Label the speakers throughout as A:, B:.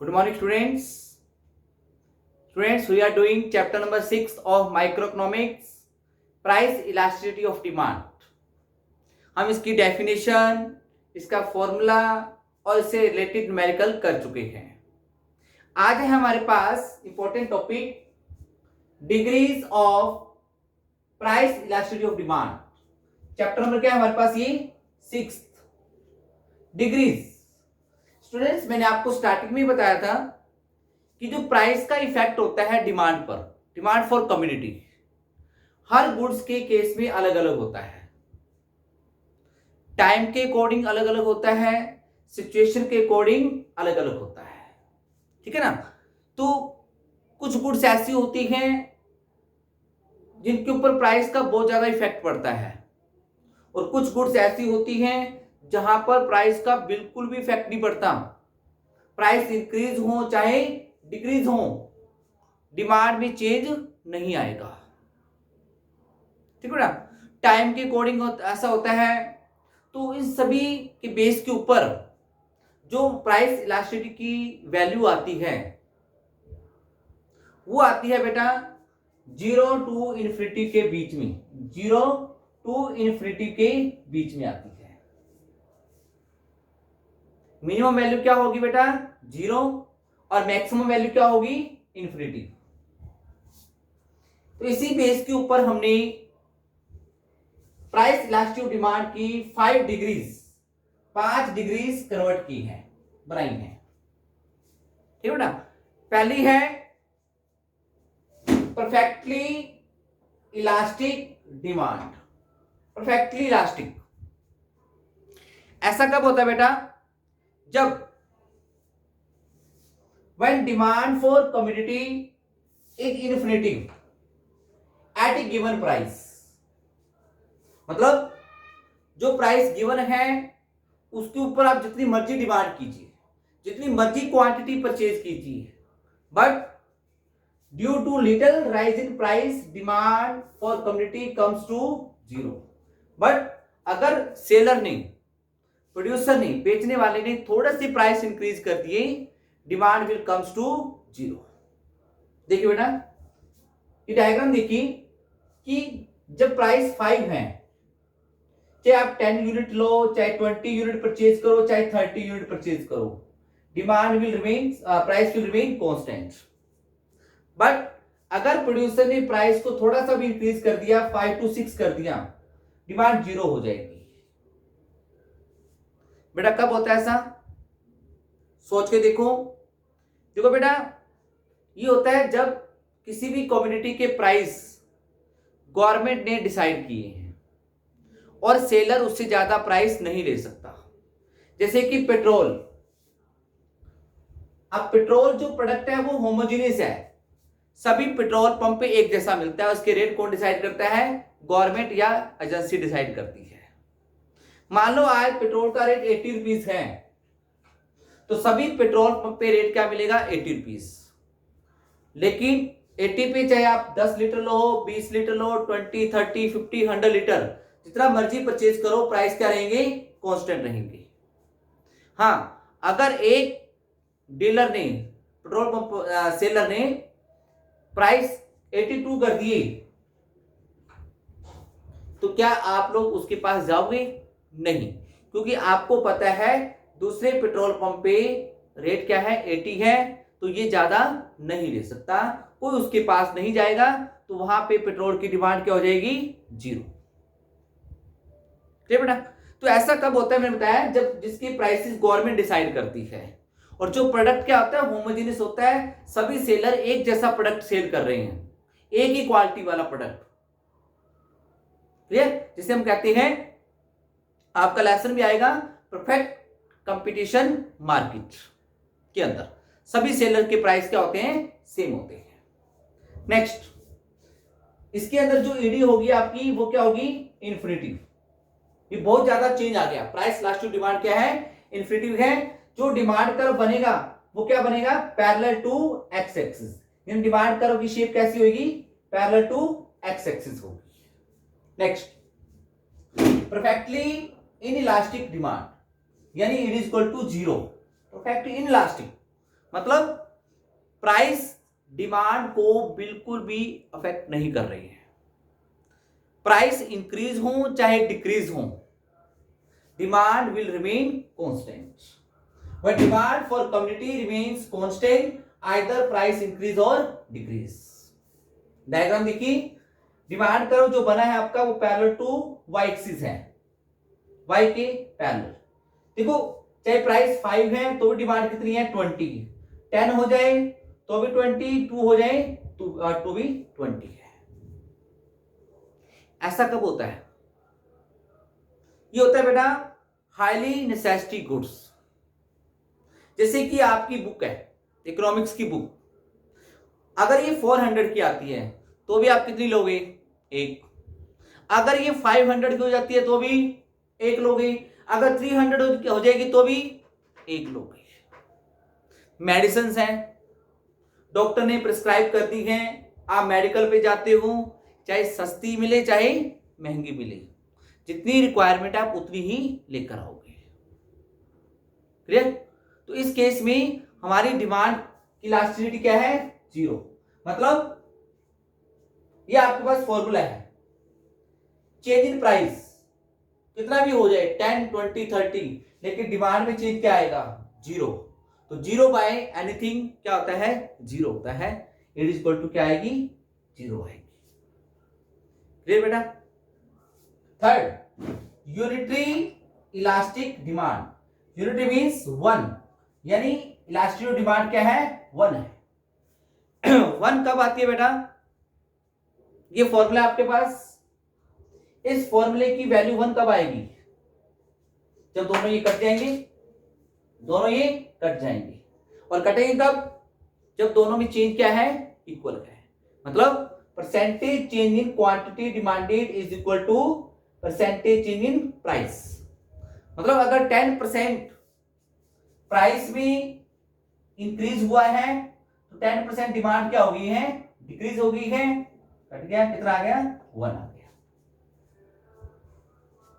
A: Good morning, students. Students, we are doing chapter number 6 of microeconomics, price elasticity of demand. हम इसकी definition, इसका formula और इससे related numerical कर चुके हैं. आज है हमारे पास important topic degrees of price elasticity of demand. Chapter number क्या है हमारे पास? ये 6th डिग्रीज. स्टूडेंट्स, मैंने आपको स्टार्टिंग में ही बताया था कि जो प्राइस का इफेक्ट होता है डिमांड पर, demand for community, her goods के केस में अलग अलग होता है. टाइम के अकॉर्डिंग अलग अलग होता है, सिचुएशन के अकॉर्डिंग अलग अलग होता है. ठीक है ना? तो कुछ गुड्स ऐसी होती हैं जिनके ऊपर प्राइस का बहुत ज्यादा इफेक्ट पड़ता है, और कुछ गुड्स ऐसी होती हैं जहां पर प्राइस का बिल्कुल भी इफेक्ट नहीं पड़ता. प्राइस इंक्रीज हो चाहे डिक्रीज हो, डिमांड में चेंज नहीं आएगा. ठीक है ना? टाइम के अकॉर्डिंग ऐसा होता है. तो इन सभी के बेस के ऊपर जो प्राइस इलास्टिसिटी की वैल्यू आती है वो आती है बेटा 0 टू इन्फिनिटी के बीच में. 0 टू इन्फिनिटी के बीच में आती है. मिनिमम वैल्यू क्या होगी बेटा? 0, और मैक्सिमम वैल्यू क्या होगी? इन्फिनिटी. तो इसी बेस के ऊपर हमने प्राइस इलास्टिसिटी ऑफ डिमांड की 5 डिग्रीज कन्वर्ट की है, बनाई है. ठीक है बेटा? पहली है perfectly elastic demand. Perfectly elastic ऐसा कब होता है बेटा? जब when demand for commodity is infinitive at a given price. मतलब जो प्राइस गिवन है उसके ऊपर आप जितनी मर्जी डिमांड कीजिए, जितनी मर्जी क्वांटिटी परचेज कीजिए, but due to little rise in price demand for community comes to 0. But अगर सेलर ने, प्रोड्यूसर ने, बेचने वाले ने थोड़ा सी प्राइस इंक्रीज कर दिए, डिमांड विल कम्स टू 0. देखिए बेटा, ये डायग्राम देखिए कि जब प्राइस 5 है, चाहे आप 10 यूनिट लो, चाहे 20 यूनिट परचेज करो, चाहे 30 यूनिट परचेज करो, demand will remain, price will remain constant. But अगर प्रोड्यूसर ने प्राइस को थोड़ा सा भी इंक्रीज कर दिया, 5 to 6 कर दिया, डिमांड 0 हो जाएगी. बेटा कब होता है ऐसा? सोच के देखो. देखो बेटा, ये होता है जब किसी भी कम्युनिटी के प्राइस गवर्नमेंट ने डिसाइड किए हैं और सेलर उससे ज्यादा प्राइस नहीं ले सकता. जैसे कि पेट्रोल. अब पेट्रोल जो प्रोडक्ट है वो होमोजेनियस है, सभी पेट्रोल पंप पे एक जैसा मिलता है. उसके रेट कौन डिसाइड करता है? गवर्नमेंट या एजेंसी डिसाइड करती है. मान लो आज पेट्रोल का रेट 80 रुपीज है, तो सभी पेट्रोल पंप पे रेट क्या मिलेगा? 80 रुपीज. लेकिन 80 पे चाहे आप 10 लीटर लो, 20 लीटर लो, 20, 30, 50, 100 लीटर, जितना मर्जी परचेज करो, प्राइस क्या रहेंगे? कांस्टेंट रहेंगे. हाँ, अगर एक डीलर ने, पेट्रोल पंप सेलर ने प्राइस 82 कर दिए, तो क्या आप लोग उसके पास जाओगे? नहीं, क्योंकि आपको पता है दूसरे पेट्रोल पंप पे रेट क्या है? 80 है, तो ये ज्यादा नहीं ले सकता, कोई उसके पास नहीं जाएगा. तो वहां पे पेट्रोल की डिमांड क्या हो जाएगी? 0. ठीक है बेटा? तो ऐसा कब होता है? मैंने बताया जब जिसकी प्राइसेस गवर्नमेंट डिसाइड करती है, और जो प्रोडक्ट क्या होता है? होमोजेनियस होता है. सभी सेलर एक जैसा प्रोडक्ट सेल कर रहे हैं, एक ही क्वालिटी वाला प्रोडक्ट. क्लियर? जिसे हम कहते हैं, आपका लेसन भी आएगा परफेक्ट कंपटीशन मार्केट के अंदर सभी सेलर के प्राइस क्या होते हैं? सेम होते हैं. नेक्स्ट, इसके अंदर जो ईडी होगी आपकी वो क्या होगी? इन्फिनिटी. ये बहुत ज्यादा चेंज आ गया. प्राइस इलास्टिक डिमांड क्या है? इन्फिनिटी है. जो डिमांड कर्व बनेगा वो क्या बनेगा? Parallel to x axis. यानी डिमांड कर्व की शेप कैसी होगी? पैरेलल टू एक्स एक्सिस होगी. नेक्स्ट, परफेक्टली इनइलास्टिक डिमांड, यानी it is equal to 0. Perfectly inelastic, मतलब प्राइस डिमांड को बिल्कुल भी अफेक्ट नहीं कर रही है। प्राइस इंक्रीज हो चाहे डिक्रीज हो, demand will remain constant. But demand for community remains constant either price increase और डिक्रीज। डायग्राम देखिए, डिमांड कर्व जो बना है आपका वो पैरेलल टू वाई एक्सिस है, वाई के पैरेलल। देखो चाहे प्राइस 5 है तो भी डिमांड कितनी है 20, 10 हो जाए तो भी 20, 2 हो जाए तो भी 20 है। ऐसा कब होता है? ये होता है बेटा हाईली नेसेसिटी गुड्स। जैसे कि आपकी बुक है, इकोनॉमिक्स की बुक, अगर ये 400 की आती है तो भी आप कितनी लोगे? एक। अगर ये 500 की हो जाती है तो भी एक लोगे। अगर 300 हो जाएगी तो भी एक लोगे। मेडिसिन हैं, डॉक्टर ने प्रिस्क्राइब कर दी हैं, आप मेडिकल पे जाते हो, चाहे सस्ती मिले चाहे महंगी मिले, जितनी रिक्वायरमेंट आप उतनी ही लेकर आओगे। क्लियर? तो इस केस में हमारी डिमांड की इलास्टिसिटी क्या है? 0। मतलब ये आपके पास फॉर्मूला है, चेंज इन प्राइस कितना भी हो जाए 10, 20, 30, लेकिन डिमांड में चेंज क्या आएगा? 0। तो 0 बाय एनीथिंग क्या होता है? 0 होता है। इट इज इक्वल टू क्या आएगी? 0 आएगी। क्लियर बेटा? Third, unitary elastic demand. Unitary means 1, यानी इलास्टिक डिमांड क्या है? 1 है। 1 कब आती है बेटा? ये फॉर्मूला आपके पास, इस फॉर्मूले की वैल्यू 1 कब आएगी? जब दोनों ये कट जाएंगे, दोनों ये कट जाएंगे। और कटेंगे कब? जब दोनों में चेंज क्या है? इक्वल है। मतलब percentage change in quantity demanded is equal to percentage change in price. मतलब अगर 10% प्राइस में इंक्रीज हुआ है तो 10% डिमांड क्या हो गई है? डिक्रीज हो गई है। कट गया, कितना आ गया? 1 आ गया।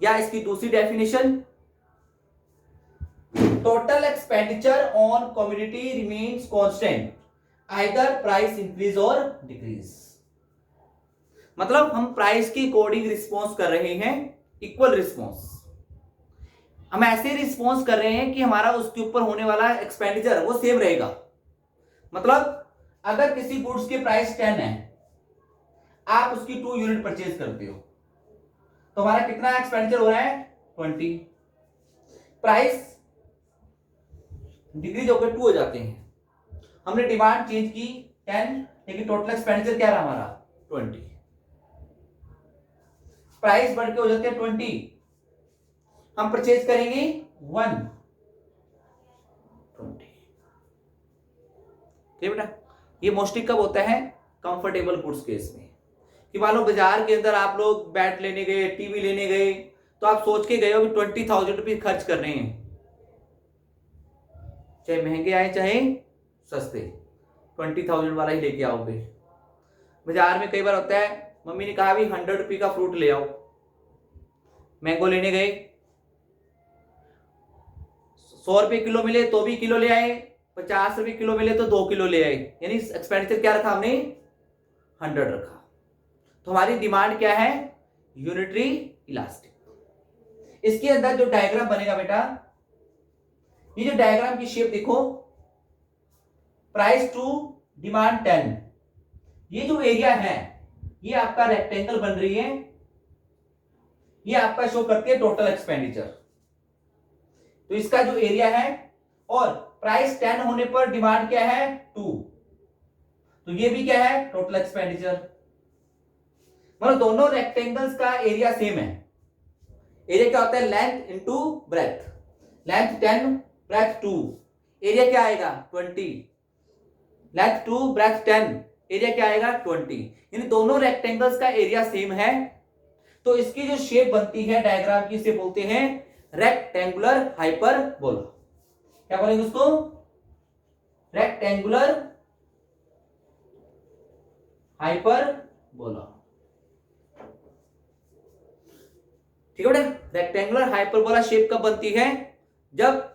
A: या इसकी दूसरी definition, total expenditure on community remains constant either price increase और डिक्रीज। मतलब हम प्राइस के अकॉर्डिंग रिस्पॉन्स कर रहे हैं, इक्वल रिस्पॉन्स। हम ऐसे रिस्पॉन्स कर रहे हैं कि हमारा उसके ऊपर होने वाला एक्सपेंडिचर वो सेम रहेगा। मतलब अगर किसी गुड्स के प्राइस 10 है, आप उसकी 2 यूनिट परचेज करते हो तो हमारा कितना एक्सपेंडिचर हो रहा है? 20। प्राइस डिक्रीज होकर 2 हो जाते हैं, हमने डिमांड चेंज की 10, लेकिन टोटल एक्सपेंडिचर क्या रहा हमारा? 20। प्राइस बढ़ के हो जाते हैं 20, हम परचेज करेंगे 120। ठीक बेटा? ये मोस्टली कब होता है? कंफर्टेबल गुड्स केस में। कि मान लो बाजार के अंदर आप लोग बैट लेने गए, टीवी लेने गए, तो आप सोच के गए हो कि 20,000 रुपीज खर्च कर रहे हैं, चाहे महंगे आए चाहे सस्ते, 20,000 वाला ही लेके आओगे। बाजार में कई बार होता है, मम्मी ने कहा भी 100 रुपये का फ्रूट ले आओ, मैंगो लेने गए, 100 रुपये किलो मिले तो भी किलो ले आए, 50 रुपये किलो मिले तो 2 किलो ले आए, यानी एक्सपेंडिचर क्या रखा हमने? 100 रखा। तो हमारी डिमांड क्या है? Unitary elastic. इसके अंदर जो डायग्राम बनेगा बेटा, ये जो डायग्राम की शेप देखो, प्राइस टू डिमांड 10, ये जो एरिया है ये आपका रेक्टेंगल बन रही है, ये आपका शो करती है टोटल एक्सपेंडिचर। तो इसका जो एरिया है, और प्राइस 10 होने पर डिमांड क्या है? 2, तो ये भी क्या है? Total expenditure. मतलब दोनों रेक्टेंगल्स का एरिया सेम है। एरिया क्या होता है? Length into breadth. Length 10, breadth 2, area क्या आएगा? 20। लेंथ 2, ब्रेथ 10, एरिया क्या आएगा? 20। यानी दोनों रेक्टेंगल्स का एरिया सेम है, तो इसकी जो शेप बनती है डायग्राम की, इसे बोलते हैं रेक्टेंगुलर हाइपरबोला। क्या बोलेंगे उसको? Rectangular hyperbola. ठीक है बेटा? रेक्टेंगुलर हाइपरबोला शेप कब बनती है? जब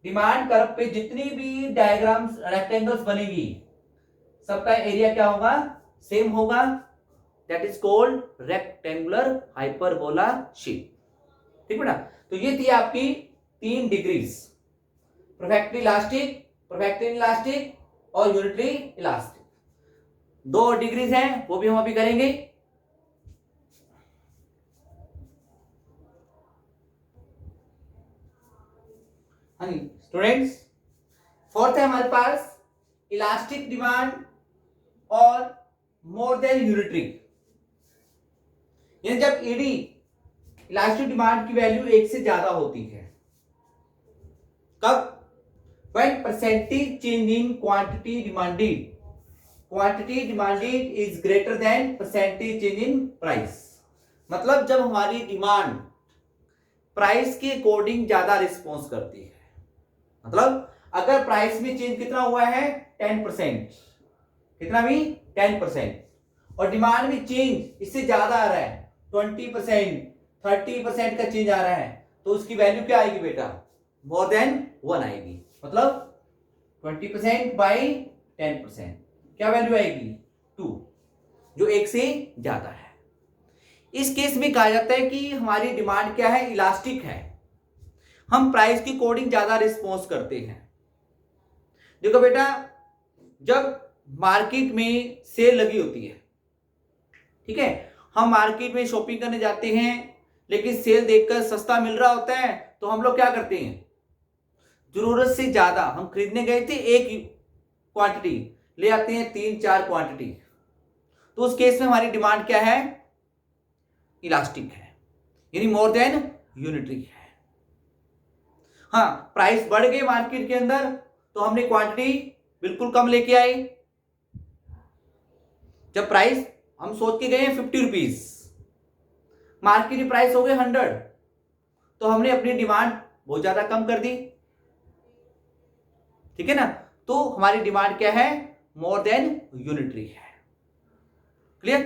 A: डिमांड कर्व पे जितनी भी डायग्राम्स रेक्टेंगल्स बनेगी सबका एरिया क्या होगा, सेम होगा, that is called rectangular hyperbola shape. ठीक बेटा, तो ये थी आपकी 3 degrees, perfectly elastic, perfectly elastic और यूनिटरी इलास्टिक। 2 डिग्रीज हैं वो भी हम अभी करेंगे। हाँ जी स्टूडेंट्स, फोर्थ है हमारे पास इलास्टिक डिमांड और मोर देन यूनिटरी। यानी जब ईडी इलास्टिक डिमांड की वैल्यू 1 से ज्यादा होती है, कब, when percentage change in quantity demanded is greater than percentage change in price। मतलब जब हमारी डिमांड प्राइस के अकॉर्डिंग ज्यादा रिस्पॉन्स करती है, मतलब अगर प्राइस में चेंज कितना हुआ है 10%, कितना भी 10%, और डिमांड में चेंज इससे ज्यादा आ रहा है 20%, 30% का चेंज आ रहा है, तो उसकी वैल्यू क्या आएगी बेटा, मोर देन 1 आएगी। मतलब 20% बाई 10% क्या वैल्यू आएगी 2, जो 1 से ज्यादा है। इस केस में कहा जाता है कि हमारी डिमांड क्या है, इलास्टिक है, हम प्राइस के अकॉर्डिंग ज्यादा रिस्पॉन्स करते हैं। देखो बेटा, जब मार्केट में सेल लगी होती है, ठीक है, हम मार्केट में शॉपिंग करने जाते हैं, लेकिन सेल देखकर सस्ता मिल रहा होता है तो हम लोग क्या करते हैं, जरूरत से ज्यादा, हम खरीदने गए थे 1 क्वांटिटी, ले आते हैं 3-4 क्वांटिटी, तो उस केस में हमारी डिमांड क्या है, इलास्टिक है, यानी मोर देन यूनिटरी है। हाँ, प्राइस बढ़ गए मार्केट के अंदर तो हमने क्वांटिटी बिल्कुल कम लेके आए। जब प्राइस हम सोच के गए 50 रुपीज, मार्केट की प्राइस हो गए 100, तो हमने अपनी डिमांड बहुत ज्यादा कम कर दी, ठीक है ना, तो हमारी डिमांड क्या है, मोर देन यूनिटरी है। क्लियर।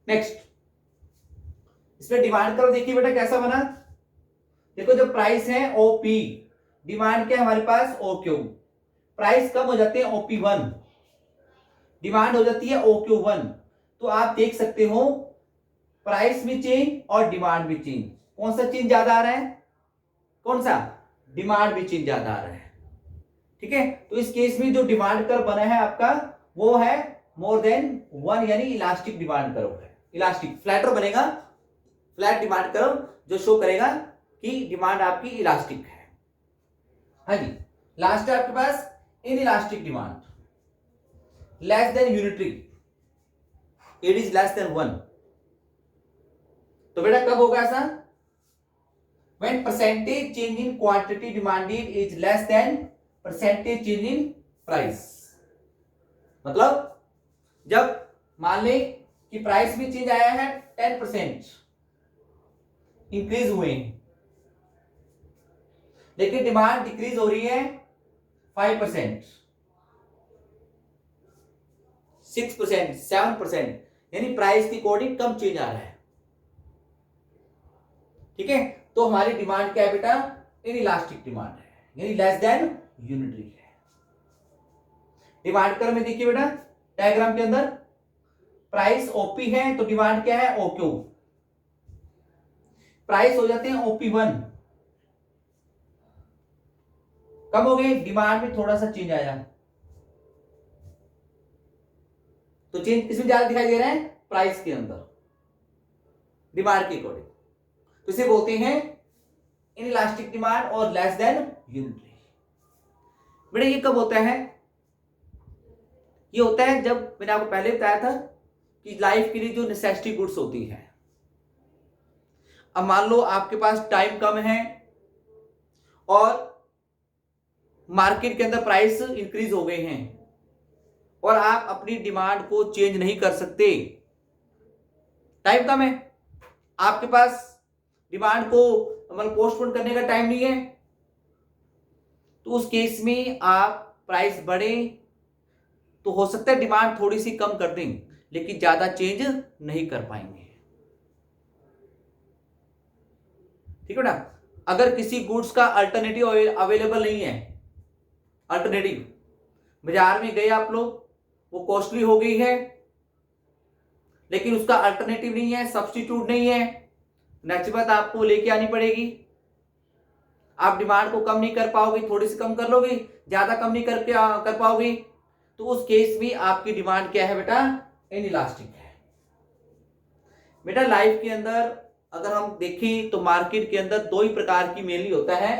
A: नेक्स्ट, इसमें डिमांड कर्व देखिए बेटा कैसा बना। देखो जब प्राइस है ओपी, डिमांड क्या है हमारे पास ओक्यू, प्राइस कम हो जाते हैं OP1, डिमांड हो जाती है OQ1, तो आप देख सकते हो प्राइस में चेंज और डिमांड में चेंज, कौन सा चेंज ज्यादा आ रहा है, कौन सा, डिमांड में चेंज ज्यादा आ रहा है। ठीक है, तो इस केस में जो डिमांड कर्व बना है आपका वो है मोर देन 1, यानी इलास्टिक डिमांड कर्व है। इलास्टिक फ्लैटर बनेगा, फ्लैट डिमांड कर्व जो शो करेगा कि डिमांड आपकी इलास्टिक है। हाँ जी, लास्ट है आपके पास inelastic demand, less than unitary, it is less than 1। तो बेटा कब होगा ऐसा, when percentage change in quantity demanded is less than percentage change in price। मतलब जब मान ले कि प्राइस में चेंज आया है 10% इंक्रीज हुए हैं, लेकिन डिमांड डिक्रीज हो रही है 5%, 6%, 7%, यानी प्राइस के अकॉर्डिंग कम चेंज आ रहा है। ठीक है, तो हमारी डिमांड क्या है बेटा, इन इलास्टिक डिमांड है, यानी लेस देन यूनिटरी है। डिमांड कर्व में देखिए बेटा डायग्राम के अंदर प्राइस ओपी है तो डिमांड क्या है ओक्यू, प्राइस हो जाते हैं OP1, कम हो गए, डिमांड में थोड़ा सा चेंज आया, तो चेंज किसमें ज्यादा दिखाई दे रहा है, प्राइस के अंदर, डिमांड के अकॉर्डिंग, तो इसे बोलते हैं इन इलास्टिक डिमांड और लेस देन यूनिटरी। बेटा ये कब होता है, ये होता है जब मैंने आपको पहले बताया था कि लाइफ के लिए जो नेसेसिटी गुड्स होती है, अब मान लो आपके पास टाइम कम है और मार्केट के अंदर प्राइस इंक्रीज हो गए हैं और आप अपनी डिमांड को चेंज नहीं कर सकते, टाइम कम है, आपके पास डिमांड को मतलब पोस्टपोन करने का टाइम नहीं है, तो उस केस में आप प्राइस बढ़े तो हो सकता है डिमांड थोड़ी सी कम कर दें, लेकिन ज्यादा चेंज नहीं कर पाएंगे। ठीक है ना, अगर किसी गुड्स का अल्टरनेटिव अवेलेबल नहीं है अल्टरनेटिव। बाजार में गए आप लोग, वो कॉस्टली हो गई है, लेकिन उसका अल्टरनेटिव नहीं है, सब्स्टिट्यूट नहीं है, नेक्स्ट बात आपको लेके आनी पड़ेगी। आप डिमांड को कम नहीं कर पाओगे, थोड़ी सी कम कर लोगे, ज्यादा कम नहीं कर पाओगे, तो उस केस में आपकी डिमांड क्या है बेटा, इनइलास्टिक है। बेटा लाइफ के अंदर अगर हम देखें तो मार्केट के अंदर दो ही प्रकार की मेनली होता है,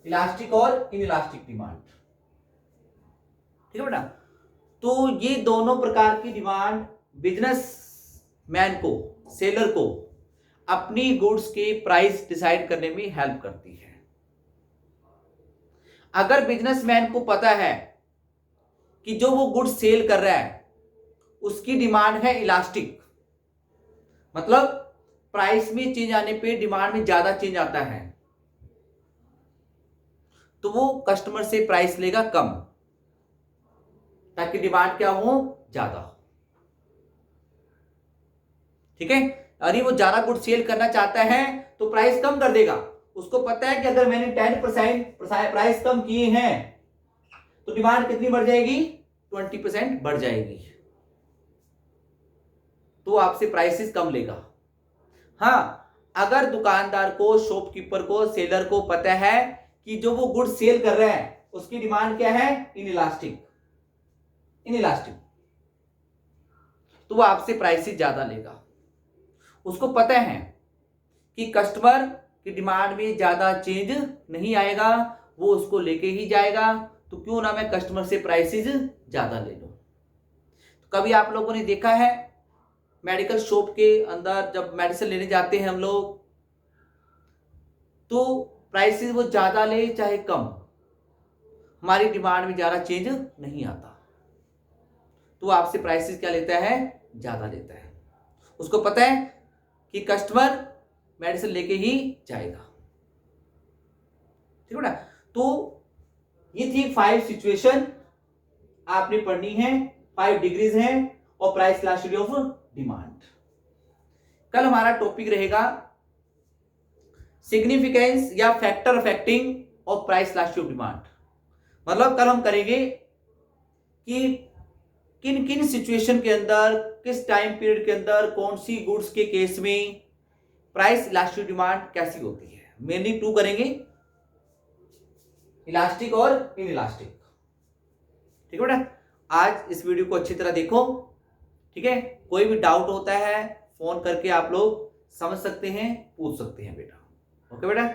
A: इलास्टिक और इनइलास्टिक डिमांड। ठीक है बेटा, तो ये दोनों प्रकार की डिमांड बिजनेस मैन को, सेलर को अपनी गुड्स के प्राइस डिसाइड करने में हेल्प करती है। अगर बिजनेसमैन को पता है कि जो वो गुड्स सेल कर रहा है उसकी डिमांड है इलास्टिक, मतलब प्राइस में चेंज आने पे डिमांड में ज्यादा चेंज आता है, तो वो कस्टमर से प्राइस लेगा कम, ताकि डिमांड क्या हो, ज्यादा हो। ठीक है, अरे वो ज्यादा गुड सेल करना चाहता है तो प्राइस कम कर देगा। उसको पता है कि अगर मैंने 10% प्राइस कम किए हैं तो डिमांड कितनी बढ़ जाएगी, 20% बढ़ जाएगी, तो आपसे प्राइसेस कम लेगा। हाँ, अगर दुकानदार को, शॉपकीपर को, सेलर को पता है कि जो वो गुड सेल कर रहे हैं उसकी डिमांड क्या है, इनइलास्टिक, तो वो आपसे प्राइसेस ज्यादा लेगा। उसको पता है कि कस्टमर की डिमांड में ज्यादा चेंज नहीं आएगा, वो उसको लेके ही जाएगा, तो क्यों ना मैं कस्टमर से प्राइसेस ज्यादा ले लूं। तो कभी आप लोगों ने देखा है मेडिकल शॉप के अंदर जब मेडिसिन लेने जाते हैं हम लोग, तो प्राइसेस वो ज्यादा ले चाहे कम, हमारी डिमांड में ज्यादा चेंज नहीं आता, तो आपसे प्राइसेस क्या लेता है, ज्यादा लेता है। उसको पता है कि कस्टमर मेडिसिन लेके ही जाएगा। ठीक है ना, तो ये थी 5 सिचुएशन आपने पढ़नी है, 5 डिग्रीज हैं और प्राइस इलास्टिसिटी ऑफ डिमांड। कल हमारा टॉपिक रहेगा सिग्निफिकेंस या factor affecting of price elasticity of demand. मतलब कल हम करेंगे कि किन किन सिचुएशन के अंदर, किस टाइम पीरियड के अंदर, कौन सी गुड्स के केस में प्राइस इलास्टिक डिमांड कैसी होती है। मेनली 2 करेंगे, इलास्टिक और इनइलास्टिक। ठीक है बेटा, आज इस वीडियो को अच्छी तरह देखो। ठीक है, कोई भी डाउट होता है फोन करके आप लोग समझ सकते हैं, पूछ सकते हैं बेटा। ओके बेटा।